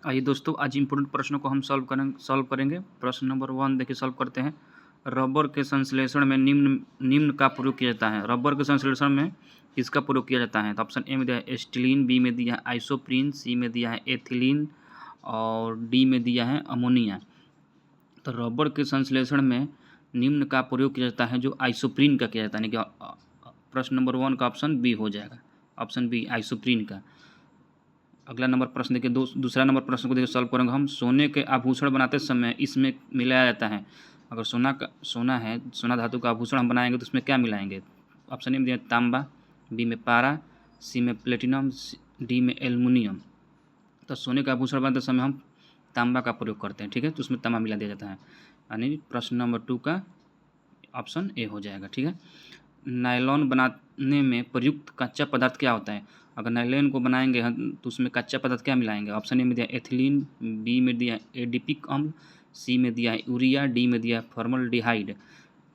आइए दोस्तों, आज इम्पोर्टेंट प्रश्नों को हम सॉल्व करेंगे। प्रश्न नंबर 1 देखिए, सॉल्व करते हैं। रबर के संश्लेषण में निम्न का प्रयोग किया जाता है। रबर के संश्लेषण में किसका प्रयोग किया जाता है? तो ऑप्शन ए में दिया है एसिटिलीन, बी में दिया है आइसोप्रीन, सी में दिया है एथिलीन और डी में दिया है अमोनिया। तो रबर के संश्लेषण में निम्न का प्रयोग किया जाता है जो आइसोप्रीन का किया जाता है, यानी कि प्रश्न नंबर 1 का ऑप्शन बी हो जाएगा, ऑप्शन बी आइसोप्रीन का। अगला नंबर प्रश्न देखिए, दूसरा नंबर प्रश्न को देखिए, सॉल्व करेंगे हम। सोने के आभूषण बनाते समय इसमें मिलाया जाता है। अगर सोना धातु का आभूषण हम बनाएंगे तो उसमें क्या मिलाएंगे? ऑप्शन ए में दिया तांबा, बी में पारा, सी में प्लेटिनम, डी में एल्युमिनियम। तो सोने का आभूषण बनाते समय हम तांबा का प्रयोग करते हैं, ठीक है, तो उसमें तांबा मिला दिया जाता है, यानी प्रश्न नंबर 2 का ऑप्शन ए हो जाएगा, ठीक है। नायलॉन बनाने में प्रयुक्त कच्चा पदार्थ क्या होता है? अगर नायलॉन को बनाएंगे हम तो उसमें कच्चा पदार्थ क्या मिलाएंगे? ऑप्शन ए में दिया एथिलीन, बी में दिया एडिपिक अम्ल, सी में दिया यूरिया, डी में दिया फॉर्मल्डिहाइड।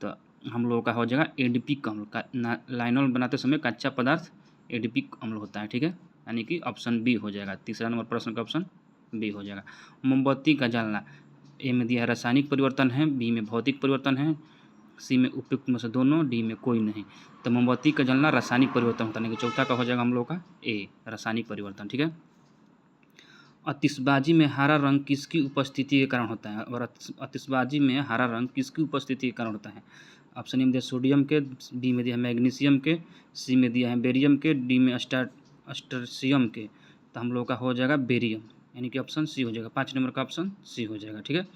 तो हम लोगों का हो जाएगा एडिपिक अम्ल का। नायलॉन बनाते समय कच्चा पदार्थ एडिपिक अम्ल होता है, ठीक है, यानी कि ऑप्शन बी हो जाएगा। तीसरा नंबर प्रश्न का ऑप्शन बी हो जाएगा। मोमबत्ती का जलना, ए में दिया है रासायनिक परिवर्तन है, बी में भौतिक परिवर्तन है, सी में उपयुक्त में से दोनों, डी में कोई नहीं। तो मोमबत्ती का जलना रासायनिक परिवर्तन होता है, यानी कि चौथा का हो जाएगा हम लोग का ए रासायनिक परिवर्तन, ठीक है। आतिशबाजी में हरा रंग किसकी उपस्थिति के कारण होता है? और आतिशबाजी में हरा रंग किसकी उपस्थिति के कारण होता है? ऑप्शन ए में दिया सोडियम के, बी में दिया है मैग्नीशियम के, सी में दिया है बेरियम के, डी में अस्टर्शियम के। तो हम लोग का हो जाएगा बेरियम, यानी कि ऑप्शन सी हो जाएगा। 5 नंबर का ऑप्शन सी हो जाएगा, ठीक है,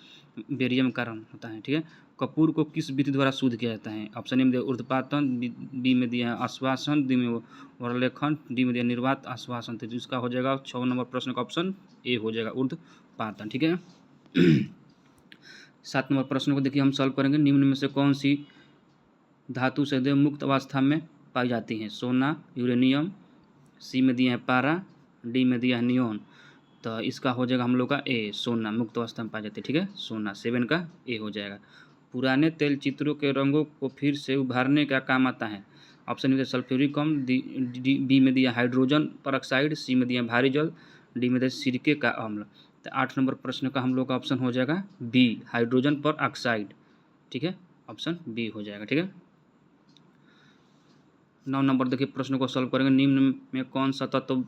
बेरियम कारण होता है, ठीक है। कपूर को किस विधि द्वारा शुद्ध किया जाता है? ऑप्शन ए में दिया ऊर्ध्वपातन, बी में दिया है आश्वासन, डी में वरलेखन, डी में दिया निर्वात आश्वासन। तो इसका हो जाएगा 6 नंबर प्रश्न का ऑप्शन ए हो जाएगा ऊर्ध्वपातन, ठीक है। 7 नंबर प्रश्न को देखिए, हम सॉल्व करेंगे। निम्न में से कौन सी धातु सदैव मुक्त अवस्था में पाई जाती है? सोना, यूरेनियम, सी में दिया है पारा, डी में दिया है नियोन। तो इसका हो जाएगा हम लोग का ए सोना, मुक्त अवस्था में पाई जाती है, ठीक है, सोना 7 का ए हो जाएगा। पुराने तेल चित्रों के रंगों को फिर से उभारने का काम आता है। ऑप्शन में दिया सल्फ्यूरिक अम्ल, बी में दिया हाइड्रोजन परऑक्साइड, सी में दिया भारी जल, डी में दिया सिरके का अम्ल। तो 8 नंबर प्रश्न का हम लोग का ऑप्शन हो जाएगा बी हाइड्रोजन परऑक्साइड, ठीक है, ऑप्शन बी हो जाएगा, ठीक है। 9 नंबर देखिए, प्रश्न को सॉल्व करेंगे। निम्न में कौन सा तत्व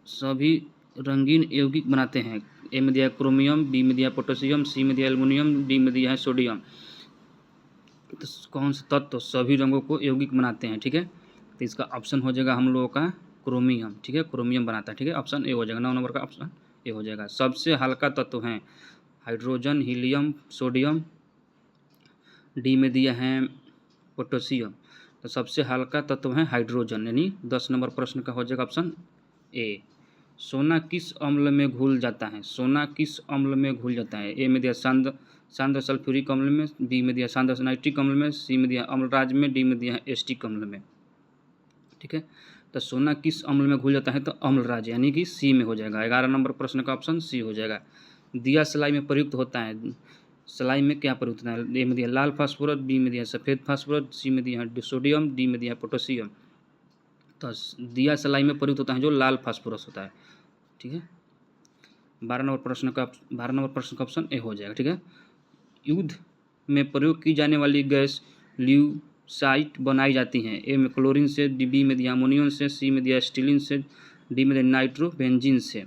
सभी रंगीन यौगिक बनाते हैं? ए में दिया है क्रोमियम, बी में दिया है पोटेशियम, सी में दिया है एल्युमिनियम, डी में दिया है सोडियम। तो कौन सा तत्व सभी रंगों को यौगिक बनाते हैं, ठीक है, तो इसका ऑप्शन हो जाएगा हम लोगों का क्रोमियम, ठीक है, क्रोमियम बनाता है, ठीक है, ऑप्शन ए हो जाएगा। 9 नंबर का ऑप्शन ए हो जाएगा। सबसे हल्का तत्व है हाइड्रोजन, हीलियम, सोडियम, डी में दिया है पोटेशियम। तो सबसे हल्का तत्व है हाइड्रोजन, यानी 10 नंबर प्रश्न का हो जाएगा ऑप्शन ए। सोना किस अम्ल में घुल जाता है? सोना किस अम्ल में घुल जाता है? ए में दिया सांद्र सल्फ्यूरिक अम्ल में, बी में दिया सांद्र नाइट्रिक अम्ल में, सी में दिया अम्लराज में, डी में दिया एस्टिक अम्ल में, ठीक है। तो सोना किस अम्ल में घुल जाता है? तो अम्लराज, यानी कि सी में हो जाएगा। 11 नंबर प्रश्न का ऑप्शन सी हो जाएगा। दिया सलाई में प्रयुक्त होता है, सलाई में क्या प्रयुक्त होता है? ए में दिया लाल फास्फोरस, बी में दिया सफ़ेद फास्फोरस, सी में दिया सोडियम, डी में दिया पोटेशियम। तो दिया सलाई में प्रयुक्त होता है जो लाल फास्फोरस होता है, ठीक है। 12 नंबर प्रश्न का ऑप्शन ए हो जाएगा, ठीक है। युद्ध में प्रयोग की जाने वाली गैस ल्यूसाइट बनाई जाती है। ए में क्लोरीन से, बी में दिया अमोनियम से, सी में दिया स्टीलिन से, डी में दिया नाइट्रोबेंजीन से।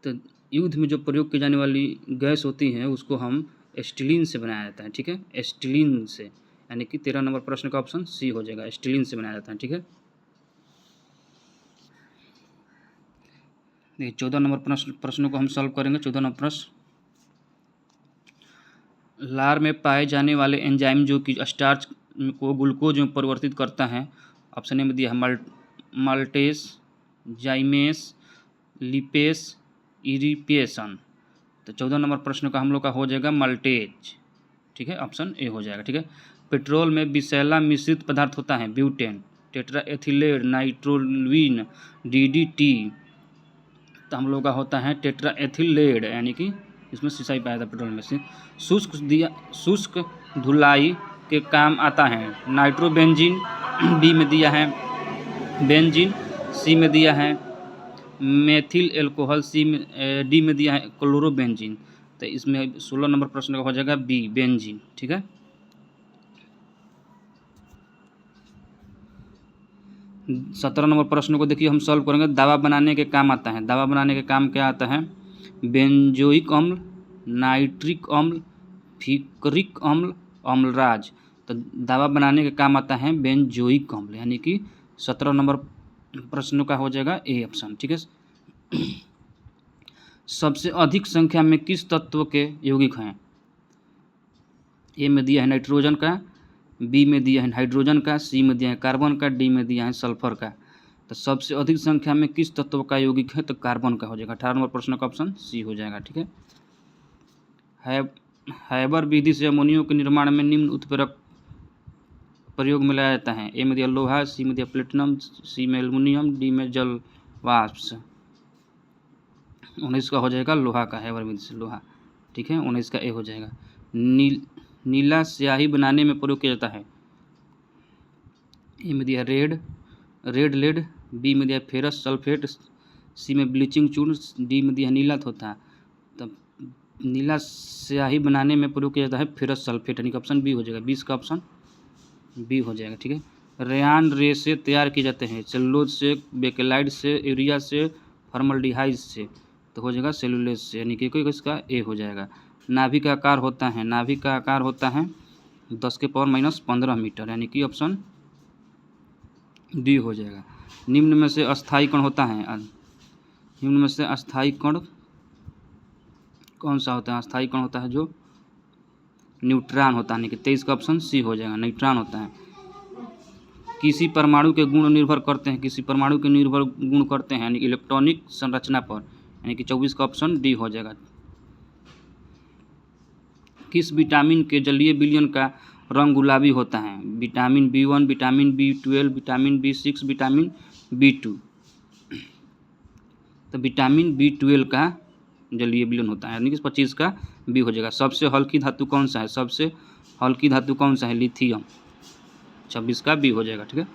तो युद्ध में जो प्रयोग की जाने वाली गैस होती है उसको हम स्टीलिन से बनाया जाता है, ठीक है, स्टीलिन से, यानी कि 13 नंबर प्रश्न का ऑप्शन सी हो जाएगा, स्टीलिन से बनाया जाता है, ठीक है। 14 नंबर प्रश्नों को हम सॉल्व करेंगे। 14 नंबर प्रश्न, लार में पाए जाने वाले एंजाइम जो कि स्टार्च को ग्लूकोज में परिवर्तित करता है। ऑप्शन ए में दिया है माल्टेस, जाइमेस, लिपेस, इरिपेशन। तो 14 नंबर प्रश्न का हम लोग का हो जाएगा माल्टेज, ठीक है, ऑप्शन ए हो जाएगा, ठीक है। पेट्रोल में विषैला मिश्रित पदार्थ होता है ब्यूटेन, टेट्रा एथिलेट, नाइट्रोलिन, DDT। तो हम लोग का होता है टेट्रा एथिलेट, यानी कि इसमें सीसा ही पाया था पेट्रोल में से। शुष्क धुलाई के काम आता है नाइट्रोबेंजीन, बी में दिया है बेंजीन, सी में दिया है मेथिल एल्कोहल, सी में डी में दिया है क्लोरोबेंजीन। तो इसमें 16 नंबर प्रश्न का हो जाएगा बी बेंजीन। ठीक है, 17 नंबर प्रश्न को देखिए हम सॉल्व करेंगे। दवा बनाने के काम आता है, दवा बनाने के काम क्या आता है? बेंजोइक अम्ल, नाइट्रिक अम्ल, फिक्रिक अम्ल, अम्लराज। तो दवा बनाने के काम आता है बेंजोइक अम्ल, यानी कि 17 नंबर प्रश्न का हो जाएगा ए ऑप्शन। ठीक है, सबसे अधिक संख्या में किस तत्व के यौगिक हैं? ए में दिया है नाइट्रोजन का, बी में दिया है हाइड्रोजन का, सी में दिया है कार्बन का, डी में दिया है सल्फर का। तो सबसे अधिक संख्या में किस तत्व का यौगिक है? तो कार्बन का हो जाएगा। 18 नंबर प्रश्न का ऑप्शन सी हो जाएगा। ठीक है, हैबर विधि से अमोनियो के निर्माण में निम्न उत्प्रेरक प्रयोग में लाया जाता है। ए में दिया लोहा, सी में दिया प्लेटिनम, सी में एल्युमिनियम, डी में जल वाष्प। 19 का हो जाएगा लोहा का, हैबर विधि से लोहा। ठीक है, 19 का ए हो जाएगा। नीला स्याही बनाने में प्रयोग किया जाता है। ए में दिया रेड लेड, बी में दिया फेरस सल्फेट, सी में ब्लीचिंग चूर्ण, डी में दिया नीला थोथा। तब नीला स्याही बनाने में प्रयोग किया जाता है फेरस सल्फेट, यानी कि ऑप्शन बी हो जाएगा। 20 का ऑप्शन बी हो जाएगा। ठीक है, रेयान रेसे तैयार किए जाते हैं सेलुलोज से, बेकेलाइट से, यूरिया से, फॉर्मल्डिहाइड से। तो हो जाएगा सेलुलोज से, यानी कि इसका ए हो जाएगा। नाभि का आकार होता है, नाभि का आकार होता है 10⁻⁻15 मीटर, यानी कि ऑप्शन डी हो जाएगा। निम्न में से अस्थायी कण होता है, निम्न में से अस्थायी कण कौन सा होता है? अस्थायी कण होता है जो न्यूट्रॉन होता है, यानी कि 23 का ऑप्शन सी हो जाएगा, न्यूट्रॉन होता है। किसी परमाणु के गुण निर्भर करते हैं, किसी परमाणु के निर्भर गुण करते हैं यानी इलेक्ट्रॉनिक संरचना पर, यानी कि 24 का ऑप्शन डी हो जाएगा। किस विटामिन के जलीय विलयन का रंग गुलाबी होता है? Vitamin B1, vitamin B12, vitamin B6, vitamin B2। तो विटामिन B12 का जलीय विलयन होता है, यानी कि 25 का बी हो जाएगा। सबसे हल्की धातु कौन सा है? सबसे हल्की धातु कौन सा है? लिथियम, 26 का बी हो जाएगा। ठीक है।